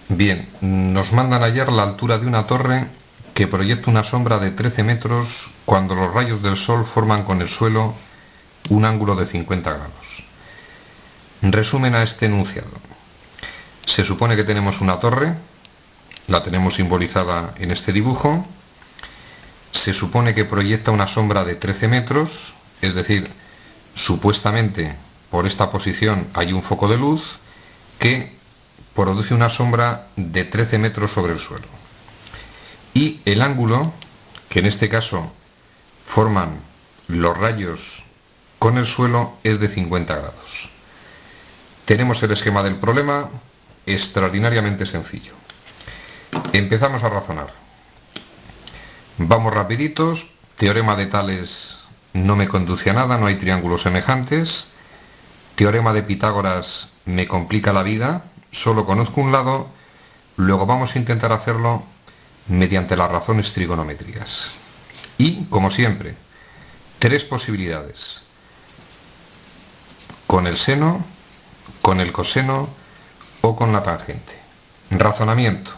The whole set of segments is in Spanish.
Bien, nos mandan hallar la altura de una torre que proyecta una sombra de 13 metros cuando los rayos del sol forman con el suelo un ángulo de 50 grados. Resumen a este enunciado. Se supone que tenemos una torre, la tenemos simbolizada en este dibujo. Se supone que proyecta una sombra de 13 metros, es decir, supuestamente por esta posición hay un foco de luz que produce una sombra de 13 metros sobre el suelo. Y el ángulo, que en este caso forman los rayos con el suelo, es de 50 grados. Tenemos el esquema del problema, extraordinariamente sencillo. Empezamos a razonar. Vamos rapiditos. Teorema de Tales no me conduce a nada, no hay triángulos semejantes. Teorema de Pitágoras me complica la vida, solo conozco un lado. Luego vamos a intentar hacerlo mediante las razones trigonométricas. Y, como siempre, tres posibilidades: con el seno, con el coseno o con la tangente. Razonamiento: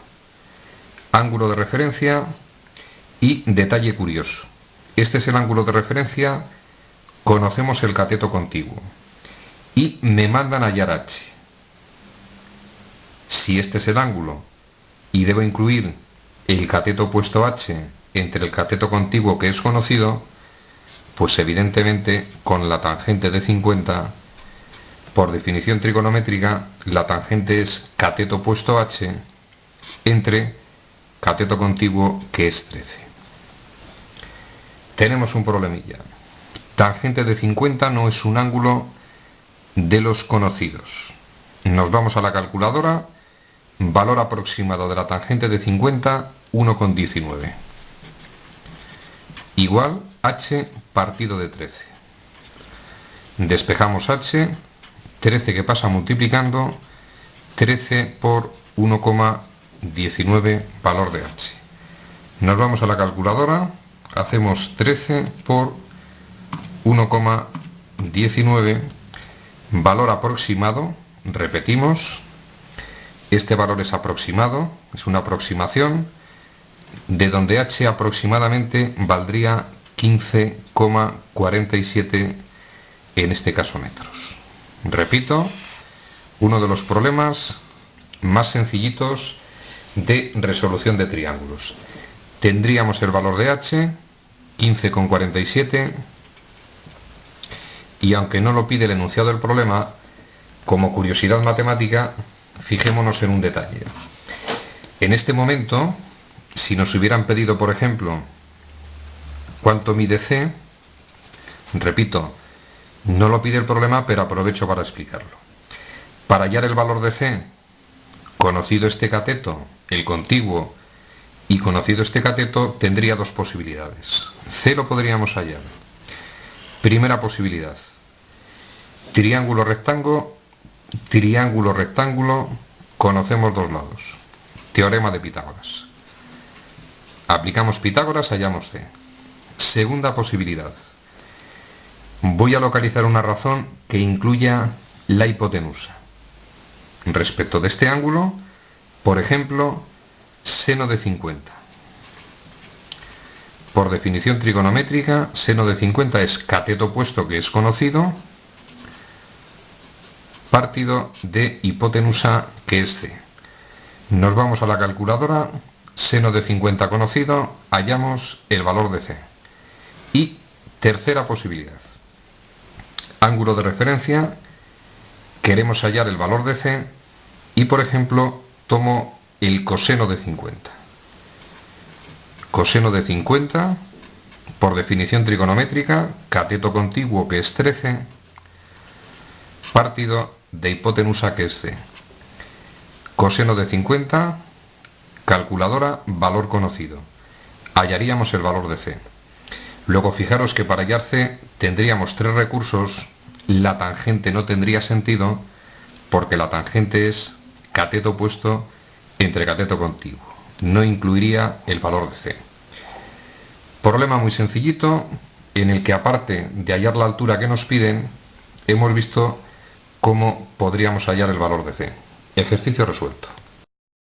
ángulo de referencia y detalle curioso. Este es el ángulo de referencia, conocemos el cateto contiguo y me mandan a hallar h. Si este es el ángulo y debo incluir el cateto opuesto h entre el cateto contiguo que es conocido, pues evidentemente con la tangente de 50, por definición trigonométrica, la tangente es cateto opuesto h entre cateto contiguo que es 13. Tenemos un problemilla. Tangente de 50 no es un ángulo de los conocidos. Nos vamos a la calculadora. Valor aproximado de la tangente de 50, 1,19. Igual h partido de 13. Despejamos h, 13 que pasa multiplicando, 13 por 1,19 valor de h. Nos vamos a la calculadora, hacemos 13 por 1,19 valor aproximado, repetimos, este valor es aproximado, es una aproximación, de donde h aproximadamente valdría 15,47 en este caso metros. Repito, uno de los problemas más sencillitos de resolución de triángulos. Tendríamos el valor de h, 15,47, y aunque no lo pide el enunciado del problema, como curiosidad matemática, fijémonos en un detalle. En este momento, si nos hubieran pedido, por ejemplo, cuánto mide c, repito, no lo pide el problema, pero aprovecho para explicarlo. Para hallar el valor de c, conocido este cateto, el contiguo, y conocido este cateto, tendría dos posibilidades. C lo podríamos hallar. Primera posibilidad: triángulo rectángulo, conocemos dos lados. Teorema de Pitágoras. Aplicamos Pitágoras, hallamos C. Segunda posibilidad: voy a localizar una razón que incluya la hipotenusa. Respecto de este ángulo, por ejemplo, seno de 50. Por definición trigonométrica, seno de 50 es cateto opuesto que es conocido, partido de hipotenusa que es c. Nos vamos a la calculadora, seno de 50 conocido, hallamos el valor de c. Y tercera posibilidad: ángulo de referencia, queremos hallar el valor de c y, por ejemplo, tomo el coseno de 50. Coseno de 50, por definición trigonométrica, cateto contiguo que es 13, partido de hipotenusa que es c. Coseno de 50, calculadora, valor conocido. Hallaríamos el valor de c. Luego fijaros que para hallar c tendríamos tres recursos. La tangente no tendría sentido porque la tangente es cateto opuesto entre cateto contiguo. No incluiría el valor de c. Problema muy sencillito en el que, aparte de hallar la altura que nos piden, hemos visto cómo podríamos hallar el valor de c. Ejercicio resuelto.